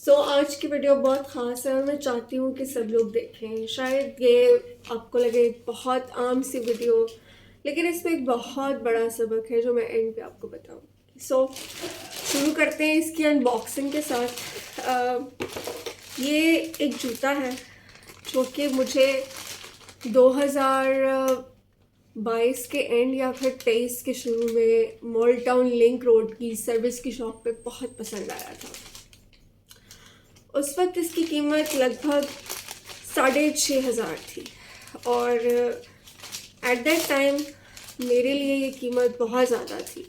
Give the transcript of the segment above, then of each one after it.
आज की वीडियो बहुत ख़ास है और मैं चाहती हूँ कि सब लोग देखें। शायद ये आपको लगे बहुत आम सी वीडियो, लेकिन इसमें एक बहुत बड़ा सबक है जो मैं एंड पे आपको बताऊँगी। शुरू करते हैं इसकी अनबॉक्सिंग के साथ। ये एक जूता है जो कि मुझे 2022 के एंड या फिर 23 के शुरू में मॉल टाउन लिंक रोड की सर्विस की शॉप पे बहुत पसंद आया था। उस वक्त इसकी कीमत लगभग 6,500 थी और एट दैट टाइम मेरे लिए ये कीमत बहुत ज़्यादा थी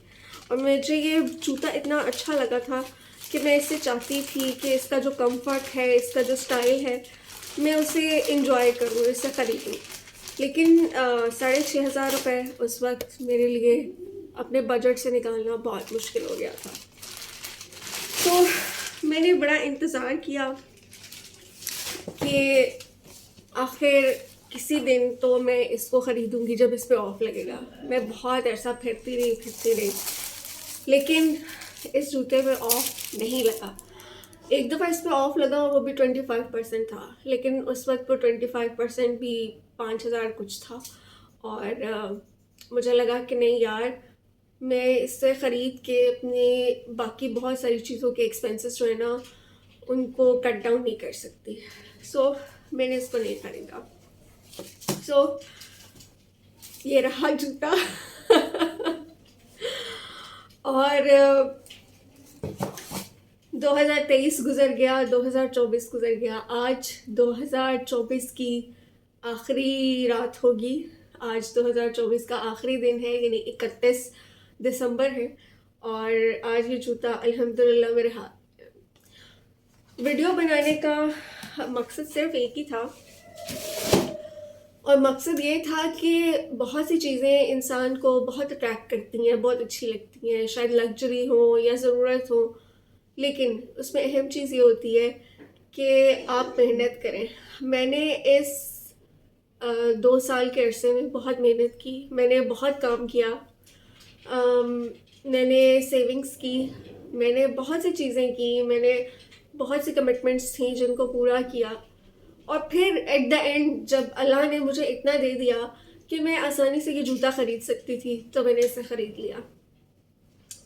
और मुझे ये जूता इतना अच्छा लगा था कि मैं इसे चाहती थी कि इसका जो कंफर्ट है, इसका जो स्टाइल है, मैं उसे इंजॉय करूँ, इसे ख़रीदूँ। लेकिन 6,500 रुपये उस वक्त मेरे लिए अपने बजट से निकालना बहुत मुश्किल हो गया था। तो मैंने बड़ा इंतज़ार किया कि आखिर किसी दिन तो मैं इसको ख़रीदूँगी जब इस पे ऑफ़ लगेगा। मैं बहुत ऐसा फिरती रही, लेकिन इस जूते पे ऑफ़ नहीं लगा। एक दफ़ा इस पे ऑफ़ लगा, वो भी 25% था, लेकिन उस वक्त वो 25% भी 5,000 कुछ था और मुझे लगा कि नहीं यार, मैं इससे ख़रीद के अपने बाकी बहुत सारी चीज़ों के एक्सपेंसेस जो है ना, उनको कट डाउन नहीं कर सकती। मैंने इसको नहीं ख़रीदा। ये रहा जूता और 2023 गुज़र गया, 2024 गुज़र गया। आज 2024 की आखिरी रात होगी। आज 2024 का आखिरी दिन है, यानी 31 दिसंबर है और आज ये जूता अल्हम्दुलिल्लाह मेरे हाथ में। वीडियो बनाने का मकसद सिर्फ एक ही था और मकसद ये था कि बहुत सी चीज़ें इंसान को बहुत अट्रैक्ट करती हैं, बहुत अच्छी लगती हैं, शायद लग्जरी हो या ज़रूरत हो, लेकिन उसमें अहम चीज़ ये होती है कि आप मेहनत करें। मैंने इस 2 साल के अरसे में बहुत मेहनत की, मैंने बहुत काम किया, मैंने सेविंग्स की, मैंने बहुत सी चीज़ें की, मैंने बहुत सी कमिटमेंट्स थी जिनको पूरा किया और फिर एट द एंड जब अल्लाह ने मुझे इतना दे दिया कि मैं आसानी से ये जूता ख़रीद सकती थी, तो मैंने इसे ख़रीद लिया।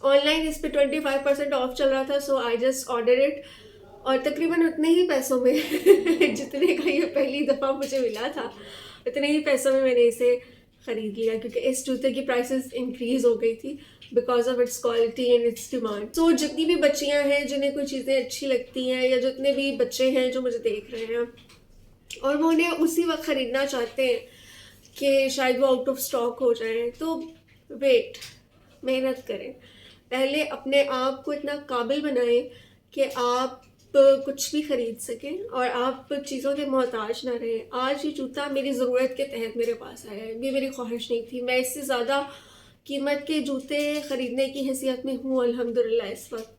ऑनलाइन इस पे 25% ऑफ चल रहा था, सो आई जस्ट ऑर्डर इट और तकरीबन उतने ही पैसों में जितने का ये पहली दफ़ा मुझे मिला था, उतने ही पैसों में मैंने इसे ख़रीद लिया, क्योंकि इस जूते की प्राइसेस इंक्रीज़ हो गई थी because of its quality and its demand. So जितनी भी बच्चियां हैं जिन्हें कोई चीज़ें अच्छी लगती हैं या जितने भी बच्चे हैं जो मुझे देख रहे हैं और वो उन्हें उसी वक्त ख़रीदना चाहते हैं कि शायद वो आउट ऑफ स्टॉक हो जाए, तो वेट, मेहनत करें। पहले अपने आप को इतना काबिल बनाएं कि आप कुछ भी ख़रीद सकें और आप चीज़ों के मोहताज ना रहें। आज ये जूता मेरी ज़रूरत के तहत मेरे पास आया है, ये मेरी ख्वाहिश नहीं थी। मैं इससे ज़्यादा कीमत के जूते ख़रीदने की हैसियत में हूँ अल्हम्दुलिल्लाह इस वक्त,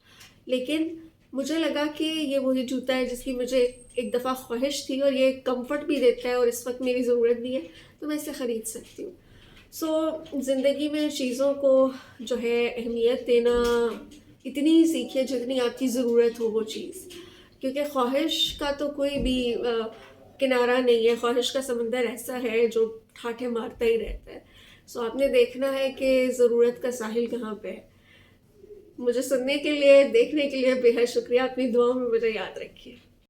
लेकिन मुझे लगा कि ये वही जूता है जिसकी मुझे एक दफ़ा ख्वाहिश थी और ये कंफर्ट भी देता है और इस वक्त मेरी ज़रूरत भी है, तो मैं इसे ख़रीद सकती हूँ। ज़िंदगी में चीज़ों को जो है अहमियत देना इतनी ही सीखिए जितनी आपकी ज़रूरत हो वो चीज़, क्योंकि ख्वाहिश का तो कोई भी किनारा नहीं है। ख्वाहिश का समंदर ऐसा है जो ठाठे मारता ही रहता है। आपने देखना है कि ज़रूरत का साहिल कहाँ पे है। मुझे सुनने के लिए, देखने के लिए बेहद शुक्रिया। अपनी दुआओं में मुझे याद रखिए।